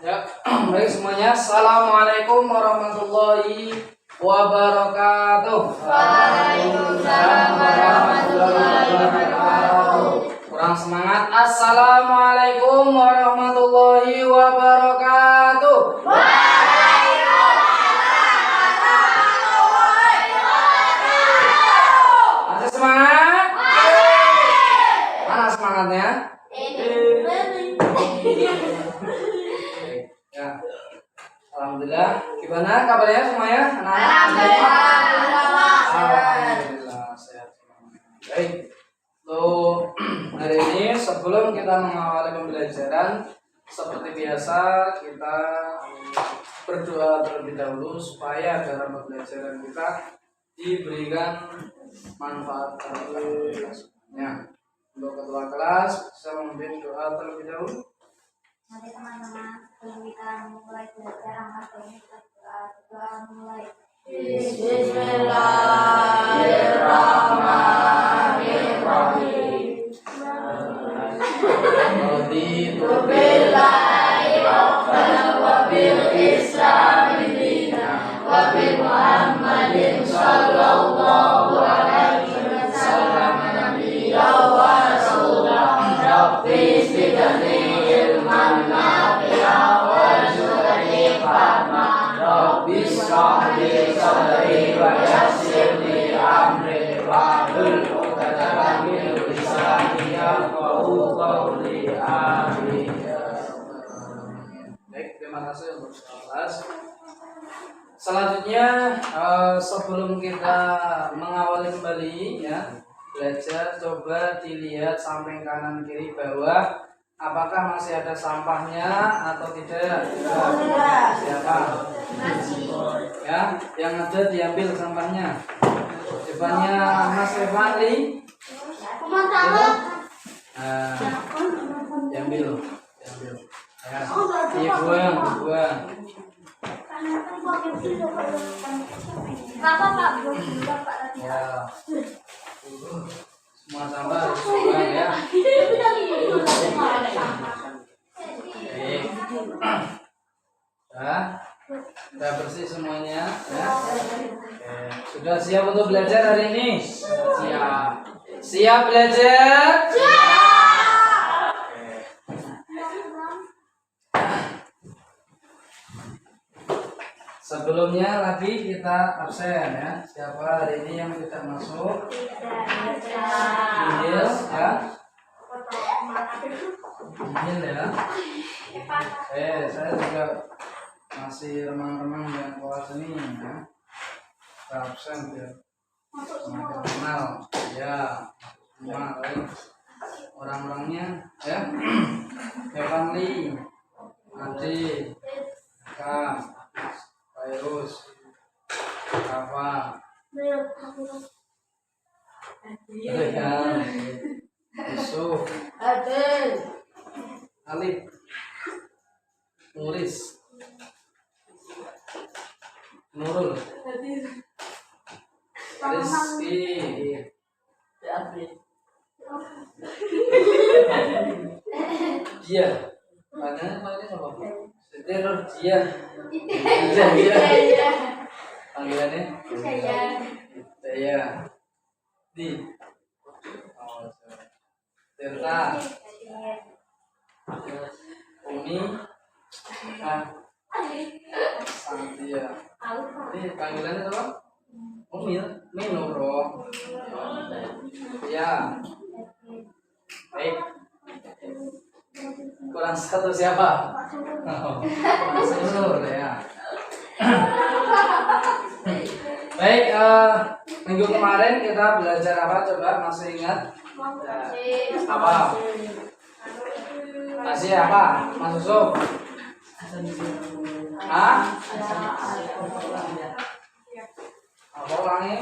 Ya, baik semuanya. Assalamualaikum warahmatullahi wabarakatuh. Waalaikumsalam warahmatullahi wabarakatuh. Kurang semangat. Assalamualaikum warahmatullahi wabarakatuh. Masih semangat? Mana semangatnya? Ya. Alhamdulillah. Gimana kabarnya semuanya? Alhamdulillah sehat. Baik. Hari ini sebelum kita mengawali pembelajaran, seperti biasa kita berdoa terlebih dahulu supaya dalam pembelajaran kita diberikan manfaat bagi kelasnya. Untuk ketua kelas bisa memimpin doa terlebih dahulu. Mari teman-teman, sebelum kita mulai belajar angkat ini kita doa mulai. Bismillahirrahmanirrahim. Raditu billahi rabbana wa bil islami dinan wa bi Muhammadin sallallahu alaihi wasallam nabiyyan wa rasulah. Rabbi zidni ilman nafi'an warzuqni fahma. Rabbi shrah li sadri wa yassir li amri wahlul 'uqdatam min lisani yafqahu qawli. Amin. Baik, terima kasih untuk kelas. Selanjutnya sebelum kita mengawali kembali ya belajar, coba dilihat samping kanan kiri bawah apakah masih ada sampahnya atau tidak. Siapa? Ya, yang ada diambil sampahnya. Depannya Mas Revali. Nah, diambil. Ya, dibuang. Ya. Semua sampah harus dibuang ya. Baik. Sudah bersih semuanya ya. Sudah siap untuk belajar hari ini? Siap belajar? Sebelumnya lagi kita absen ya. Siapa hari ini yang tidak masuk? Injil ya. Injil ya. Saya juga masih remang-remang yang kelas ini ya. Kita absen ya. Semakin kenal ya. Semua orang-orangnya ya. Evanli, Adi, Kak, Virus, apa? Yusuf, Alif, Nuris, Nurul, Rizki, dia, mana siapa? Setelah dia. Panggilannya? Saya. Di. Tirta. Umi. Santia. Ini panggilannya apa? Umi. Minuro. Ya. Baik. Kurang satu siapa? Nur ya. Baik, minggu kemarin kita belajar apa? Coba masih ingat? Apa? Masih apa? Mas Yusuf? Hah? Apa ulangi?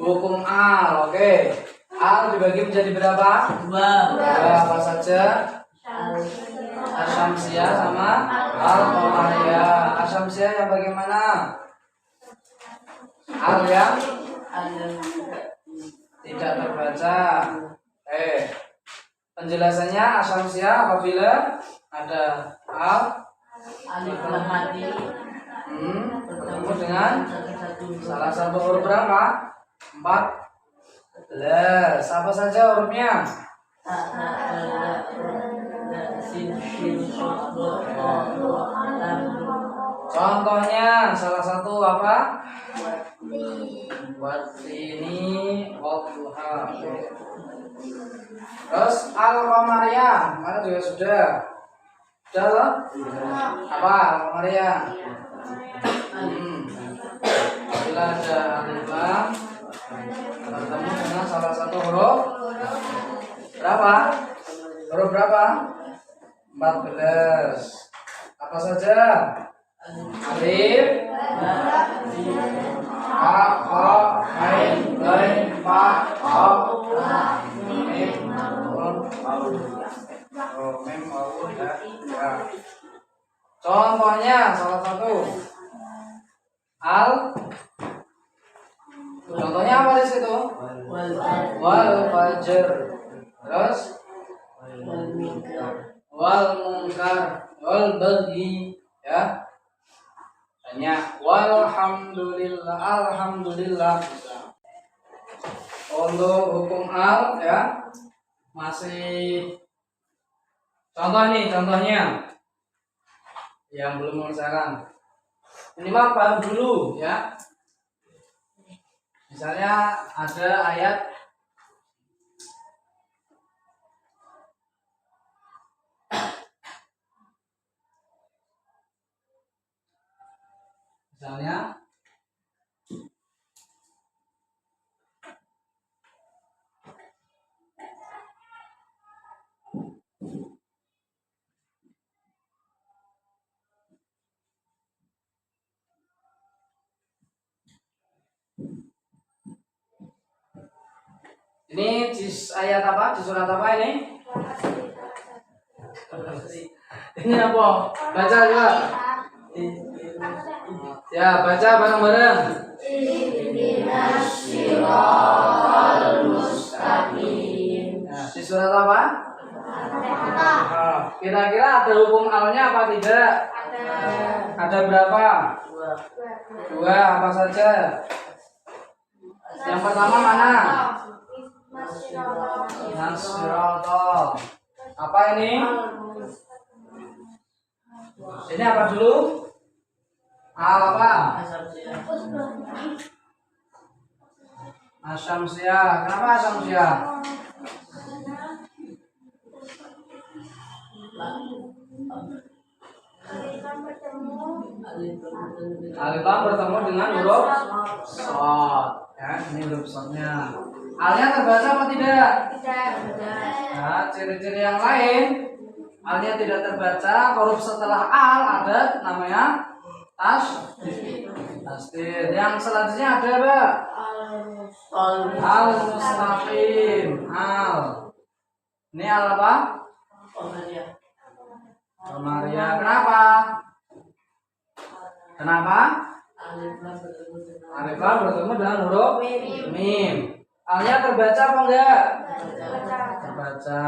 Hukum al, oke. Al dibagi menjadi berapa? Dua. Apa saja? Asyamsiyah sama al-qamariyah. Asyamsiyah yang bagaimana? Al yang tidak terbaca. Penjelasannya asyamsiyah apabila ada al, Alif lam mati bertemu dengan satu salah satu huruf berapa? 14. Apa saja hurufnya? sin shin shad lam Contohnya salah satu apa? di Buat ini wadduha. Terus al-qamariyah, mana juga sudah. Sudah loh? Apa al-qamariyah? Bila ada alif lam bertemu dengan salah satu huruf berapa? Huruf berapa? 14. Apa saja? Alif, ha, kha, ain, ghain, fa, qaf, mim, nun, waw. Oh, mim, waw, ya. Contohnya salah satu al. Contohnya apa di situ? Wal fajr. Terus wal munkar, wal baghi, ya. Hanya walhamdulillah, alhamdulillah. Untuk hukum al, ya, masih contoh nih, contohnya yang belum mengerjakan minimal paham dulu, ya. Misalnya ada ayat misalnya ini di ayat apa? Di surat apa ini? Ini apa? Baca juga. Ya, baca bareng-bareng. Nah, di surat apa? Kira-kira ada hukum alnya apa tidak? Ada berapa? Dua, apa saja? Yang pertama mana? Nasiratal. Apa ini? Ini apa dulu? Al apa? Asyamsiyah. Kenapa asyamsiyah? Alif lam bertemu dengan huruf shad. Ya, ini huruf shadnya. Alnya terbaca apa tidak? Nah, ciri-ciri yang lain. Alnya tidak terbaca, huruf setelah al ada namanya tasdid. Yang selanjutnya ada apa? Al mustaqim. Al. Ini al apa? Maria. Kenapa? Kenapa? Alif lam bertemu dengan huruf mim. Alnya terbaca apa enggak? Terbaca,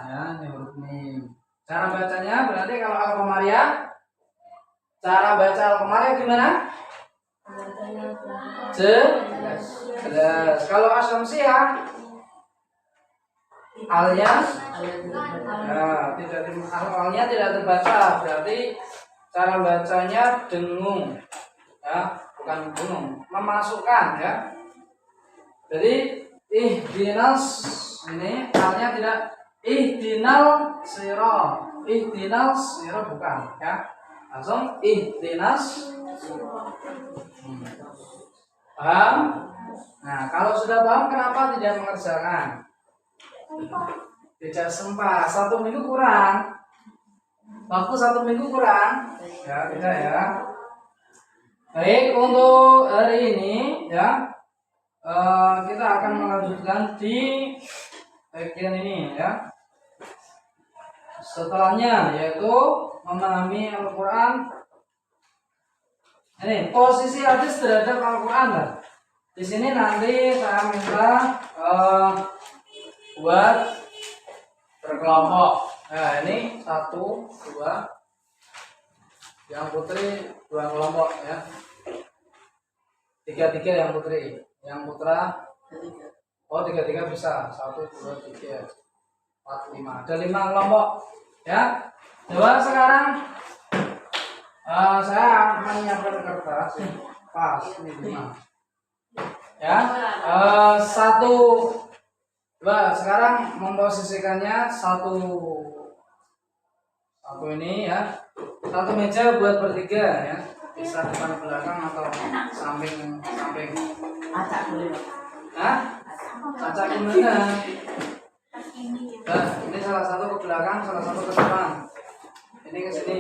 ya, ini huruf mim. Cara bacanya berarti kalau al-qamariyah, cara baca al-qamariyah gimana? Jelas. Kalau asyamsiyah alnya ya, alnya tidak terbaca, berarti cara bacanya dengung, ya, bukan dengung, memasukkan, ya. Jadi ihdinas ini alnya tidak ihdinal sirah bukan, ya. Langsung ihdinas. Paham? Nah, kalau sudah paham kenapa tidak mengerjakan? Tidak sempat, 1 minggu kurang. Waktu 1 minggu kurang. Ya, tidak, ya. Baik, untuk hari ini, ya, kita akan melanjutkan di bagian ini, ya. Setelahnya yaitu memahami Al-Quran. Ini posisi hadis terhadap Al-Quran, lah. Di sini nanti saya minta buat berkelompok, Nah ini 1, 2, yang putri 2 kelompok ya. 3 yang putri, yang putra. Oh 3 bisa. 1, 2, 3, 4, 5. Ada 5 kelompok ya. Coba sekarang saya menyiapkan kertas pas ini 5 ya. 1, 2 sekarang memposisikannya satu ini ya. 1 meja buat bertiga ya. Bisa depan belakang atau samping. Acak boleh Pak. Hah? Acak gimana? Nah, ini salah satu ke belakang, salah satu ke depan. Ini ke sini.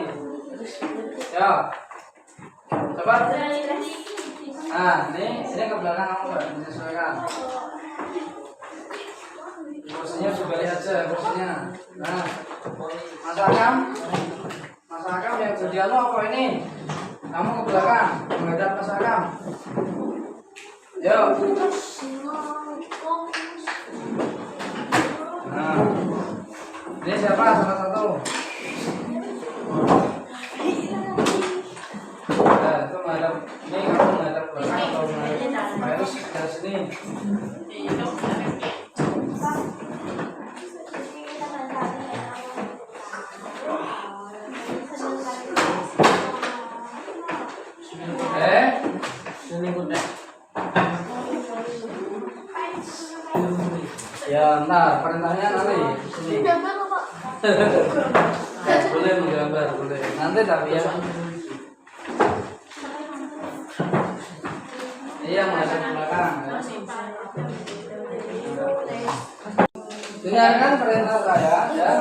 Ya. Coba. Nah, ini ke belakang kamu Mbak, menyesuaikan. Kursinya dibalik aja kursinya. Nah, Mas Akam yang jadi apa ini? Kamu ke belakang, menghadap Mas Akam. Yo. Nah, ini siapa salah satu? Nah, itu menghadap. Ini kamu menghadap belakang atau menghadap? Harus dari sini. Sini Bunda. Ya, ntar perintahnya nanti sini. Boleh menggambar, boleh. Nanti tapi ya. Iya, menghadap ke belakang. Ya. Dengarkan perintah saya, ya.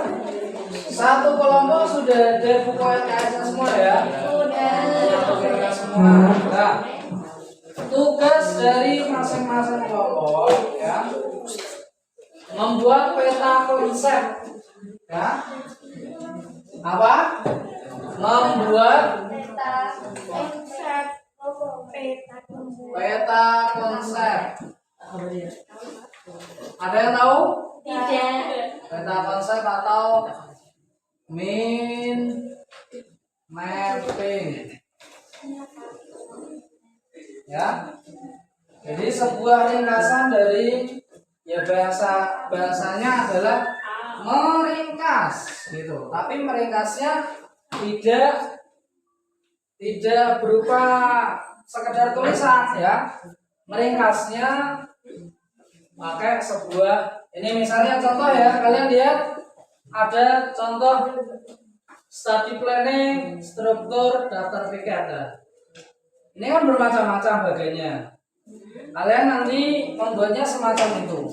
1 kelompok sudah ada buku LKS semua ya. Sudah semua. Nah, tugas dari masing-masing kelompok ya, membuat peta konsep ya. Apa? Membuat peta konsep. Ada yang tahu? Tidak. Peta konsep atau mind mapping ya. Jadi sebuah ringkasan dari ya bahasanya adalah meringkas gitu. Tapi meringkasnya tidak berupa sekedar tulisan ya. Meringkasnya pakai sebuah, ini misalnya contoh ya, kalian lihat ada contoh study planning, struktur, daftar piket. Ini kan bermacam-macam bagiannya. Kalian nanti membuatnya semacam itu.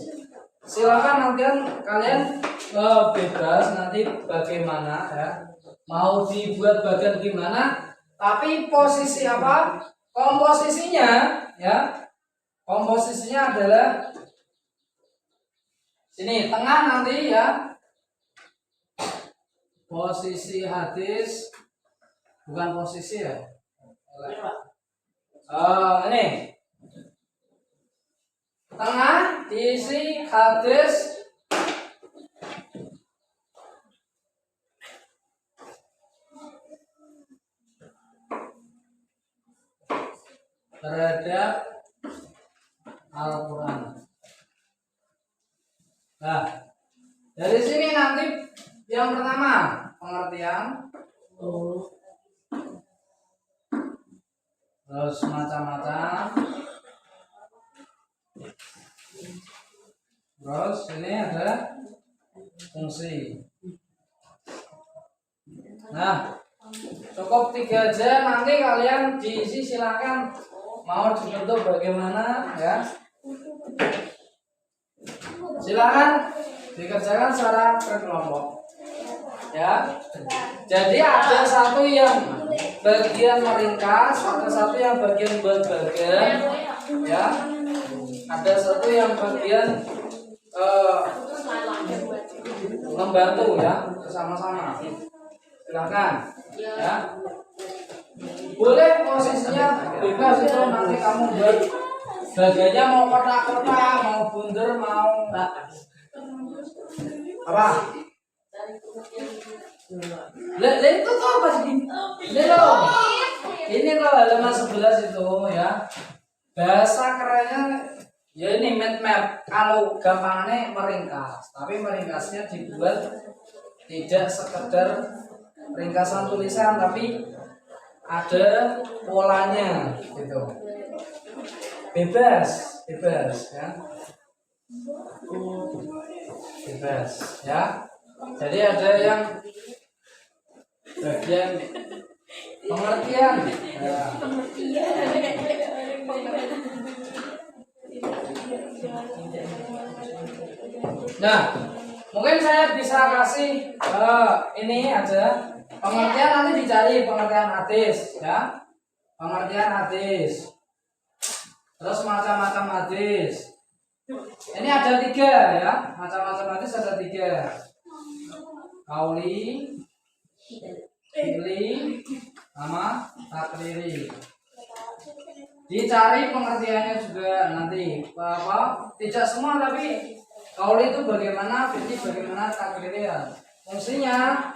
Silakan nanti kalian bebas nanti bagaimana ya. Mau dibuat bagian gimana? Tapi posisi apa? Komposisinya ya. Komposisinya adalah sini tengah nanti ya. Posisi hadis bukan posisi ya. Ini tengah diisi hadis terhadap Al-Quran. Nah, dari sini nanti yang pertama pengertian, terus macam-macam, terus ini ada fungsi. Nah, cukup 3 aja, nanti kalian diisi silakan mau dibentuk bagaimana ya. Silakan dikerjakan secara berkelompok ya. Jadi ada satu yang bagian meringkas, ada satu yang bagian buat bagian ya. Ada satu yang bagian membantu ya, bersama-sama. Silakan ya. Boleh posisinya bebas, itu nanti kamu buat bagiannya mau kotak-kotak, mau bunder, mau apa? Itu tuh apa sih? Ini loh. Ini loh halaman 11 itu ya. Bahasa kerennya ya ini mind map. Kalau gampangnya meringkas, tapi meringkasnya dibuat tidak sekedar ringkasan tulisan, tapi ada polanya gitu. Bebas ya. Bebas ya. Jadi ada yang bagian pengertian ya. Nah, mungkin saya bisa kasih ini aja pengertian, nanti dicari pengertian hadis ya. Pengertian hadis. Terus macam-macam hadis. Ini ada 3 ya. Macam-macam hadis ada 3. Qauli, fi'li, sama takriri. Dicari pengertiannya juga nanti. Tidak semua, tapi qauli itu bagaimana, fi'li bagaimana, takriri ya. Fungsinya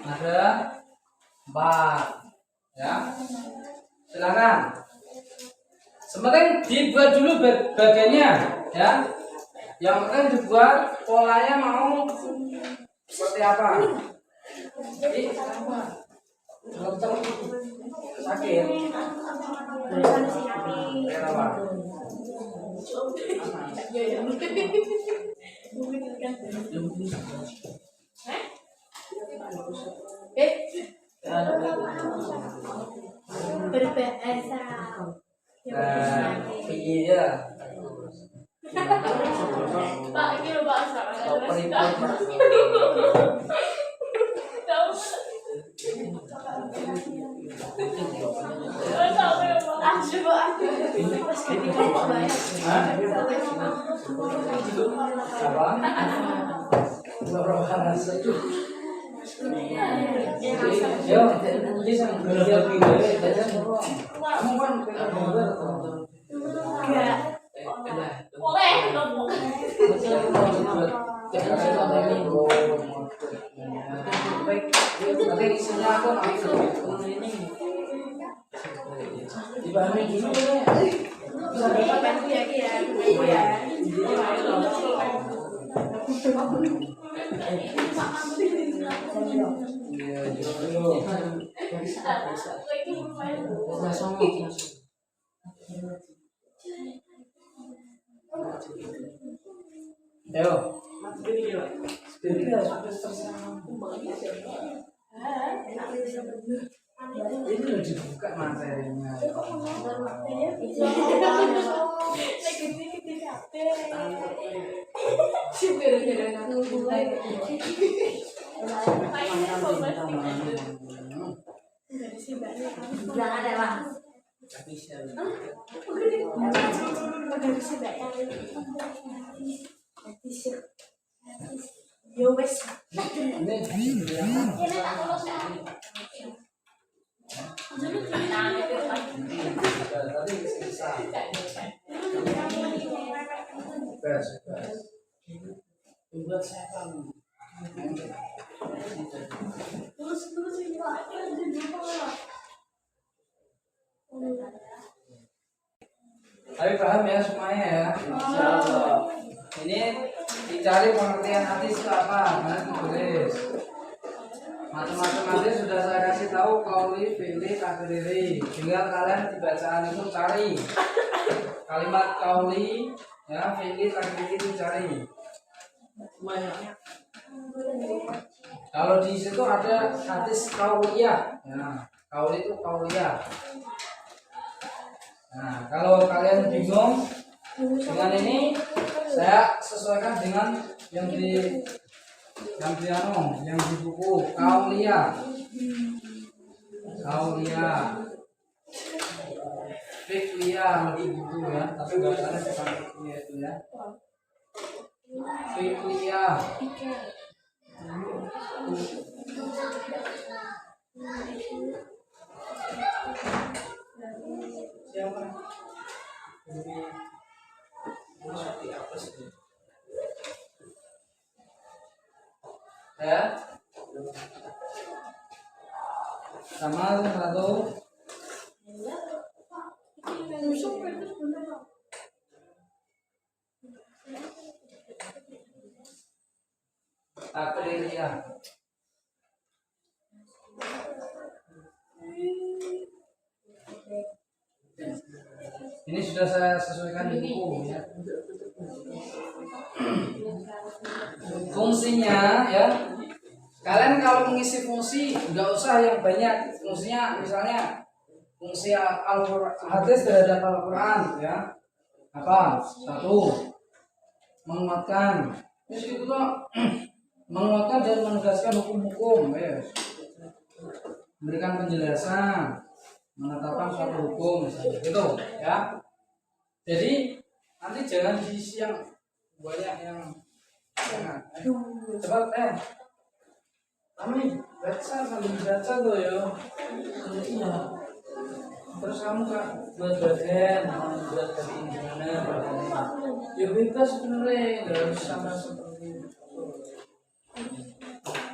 ada 4 ya. Silakan. Sebenarnya dibuat dulu bagiannya ya. Yang penting dibuat polanya mau seperti apa. Jadi dokter sakit. Kenapa? Berbahasa. Iya. Pak, ini lo bahasa. Nanti isinya aku ini dibahami dulu ya. Bisa dapat ya. Ayo. Ini udah dibuka materinya. Jangan ada bang. Yo wes. Tapi paham ya semuanya ya. Insyaallah. Ini dicari pengertian hadis itu apa? Nanti tulis. Macam-macam hadis sudah saya kasih tahu, qauli, fi'li, takriri. Tinggal kalian di bacaan itu cari kalimat qauli, ya, fi'li, takriri itu cari. Kalau di situ ada hadis qauliyah, ya, qauli itu qauliyah. Nah, kalau kalian bingung dengan ini, saya sesuaikan dengan yang di buku qauliyah, fiqliyah lebih gitu ya, tapi bahasanya bukan fiqliyah itu ya, fiqliyah. Siapa? Ini seperti apa sih? Ya. Sama satu. Takliriah. Ini sudah saya sesuaikan di buku ya. Fungsinya ya. Kalian kalau mengisi fungsi nggak usah yang banyak. Fungsinya misalnya fungsi hadis terhadap Al-Quran ya. Apa? Satu, menguatkan. Terus itu tuh menguatkan dan menegaskan hukum-hukum ya. Memberikan penjelasan, menetapkan suatu hukum misalnya gitu ya. Jadi nanti jangan diisi yang banyak yang jangan. Coba kami baca sambil baca tuh ya. Iya. Terus kamu kan buat badan, mau buat dari ini gimana badannya? Ya bebas sebenarnya, nggak harus sama seperti itu.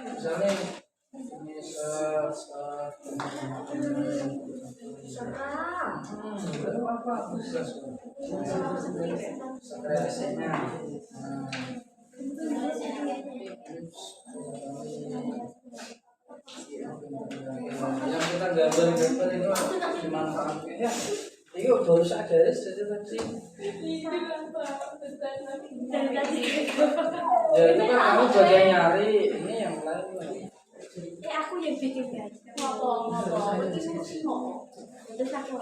Misalnya ini baru apa bisa ekspresinya. Yang kita gambar-gambar itu dimanfaatkan ya. Itu baru sadar jadi tadi. Ya itu kan kamu bagian nyari ini yang lain. Aku yang bikin guys. Terus aku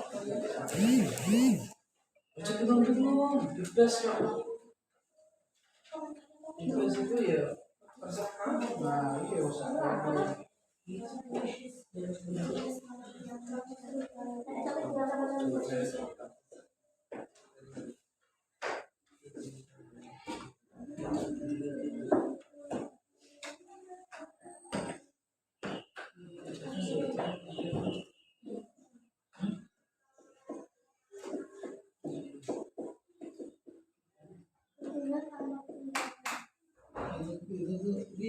Belum bebas ya. Bebas itu ya terserah. Nah iya usaha.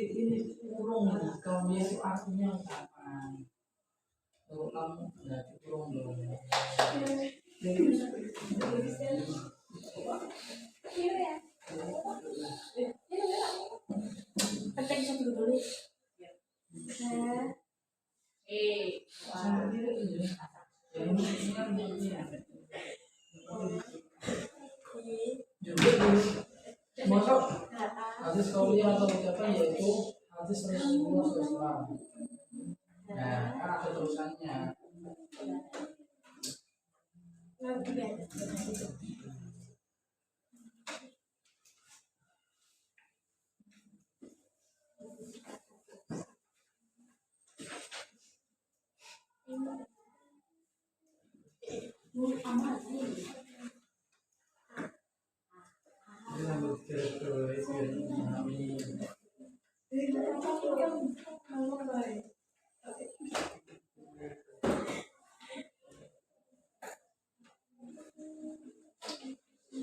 Ini kurung kamu itu artinya apa? Kalau kamu nggak kurung dong. penting satu dulu. Masuk hadis kauli atau ucapan yaitu hadis Rasulullah SAW. Nah, kan ada terusannya.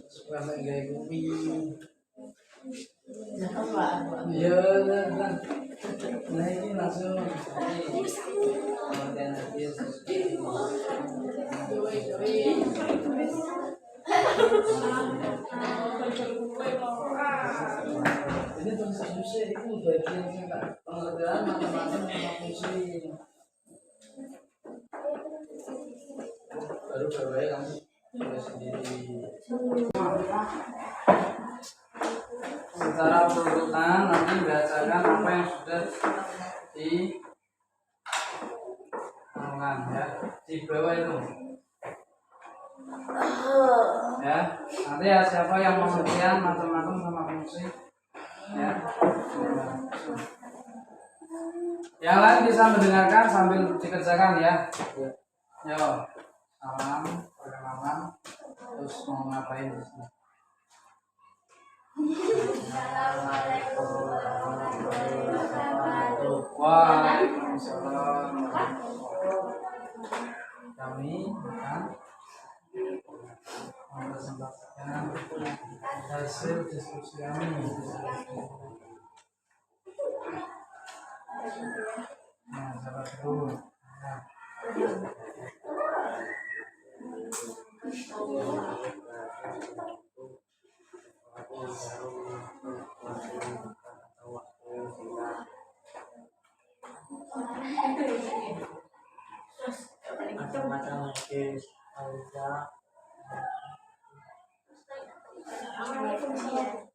Suka gaya bumi. Ya, nah ini langsung. Ini tulisan musik itu bagian kita pengertian macam-macam tentang musik. Baru kamu tulis sendiri. Secara urutan nanti bacakan apa yang sudah di ya di bawah itu ya. Nanti ya siapa yang mau latihan macam-macam sama musik ya. Yang lain bisa mendengarkan sambil dikerjakan ya. Yo, salam, perkenalan, terus mau ngapain di sini? Assalamualaikum warahmatullahi wabarakatuh. Waalaikumsalam. Kami akan mempresentasikan hasil diskusi kami. Nah, sahabat dulu. Namanya fungsinya.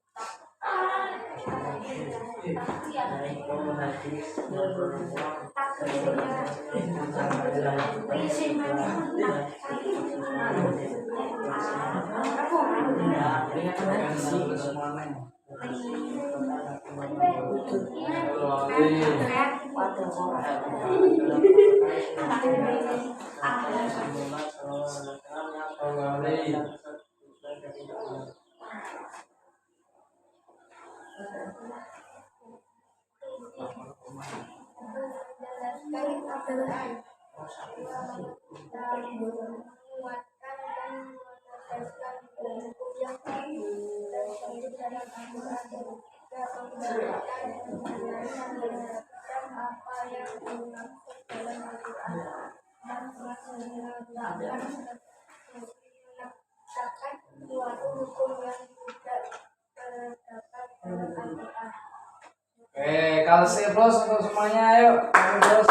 Oke, kalsi plus untuk semuanya, ayo. Kalsi plus.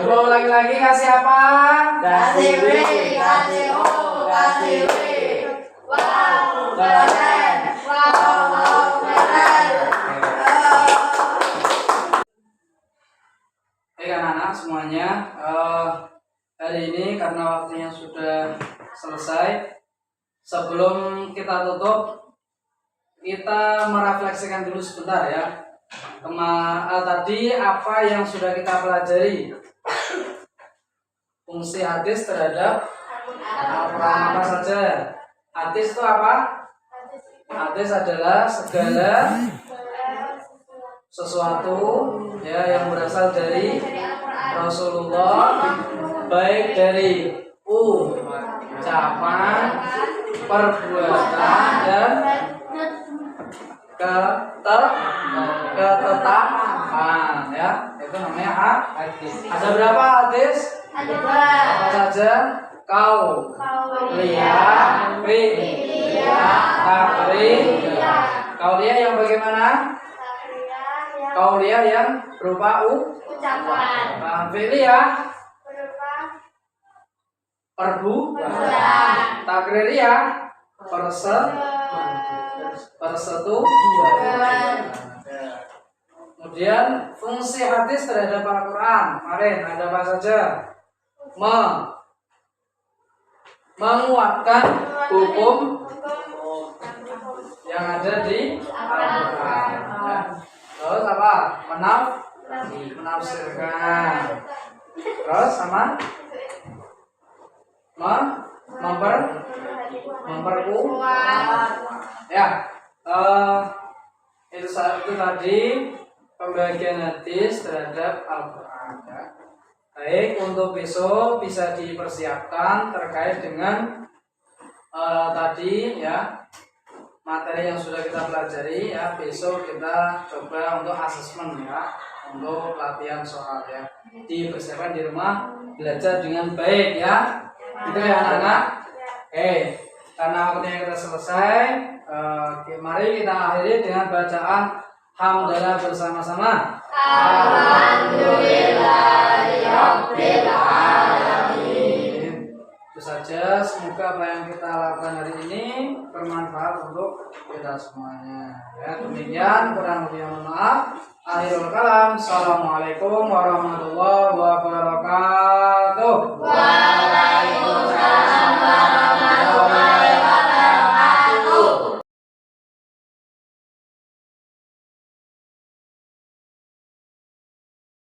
Coba lagi-lagi kasih apa? Kasih W, kasih O, kasih W. Wow, keren. Wow, keren. Oke anak-anak semuanya, hari ini karena waktunya sudah selesai, sebelum kita tutup, kita merefleksikan dulu sebentar ya. Tadi apa yang sudah kita pelajari? Fungsi hadis terhadap Al-Quran apa saja? Hadis itu apa? Hadis adalah segala sesuatu ya yang berasal dari Rasulullah, baik dari ucapan, perbuatan dan ketetapan ya, itu namanya hadis. Ada berapa hadis? Ada Apa saja? Qauliyah, fi'liyah, taqririyah. Qauliyah yang bagaimana? Qauliyah yang berupa ucapan, fi'liyah berupa perbuatan, taqririyah persetujuan. Kemudian fungsi hadis terhadap Al-Quran kemarin ada apa saja? Menguatkan hukum yang ada di Al-Quran. Ya. Terus apa? Menafsirkan. Terus sama memperkuat. Ya, itu tadi pembagian hadis terhadap Al-Quran. Ya. Baik, untuk besok bisa dipersiapkan terkait dengan tadi ya materi yang sudah kita pelajari ya. Besok kita coba untuk asesmen ya, untuk latihan soal ya. Dipersiapkan di rumah, belajar dengan baik ya. Gitu ya anak-anak. Oke, karena waktunya kita selesai, mari kita akhiri dengan bacaan hamdalah bersama-sama. Alhamdulillahirabbil alamin. Itu saja, semoga apa yang kita lakukan hari ini bermanfaat untuk kita semuanya. Ya, demikian, kurang lebih mohon maaf. Akhirul kalam. Assalamualaikum warahmatullahi wabarakatuh.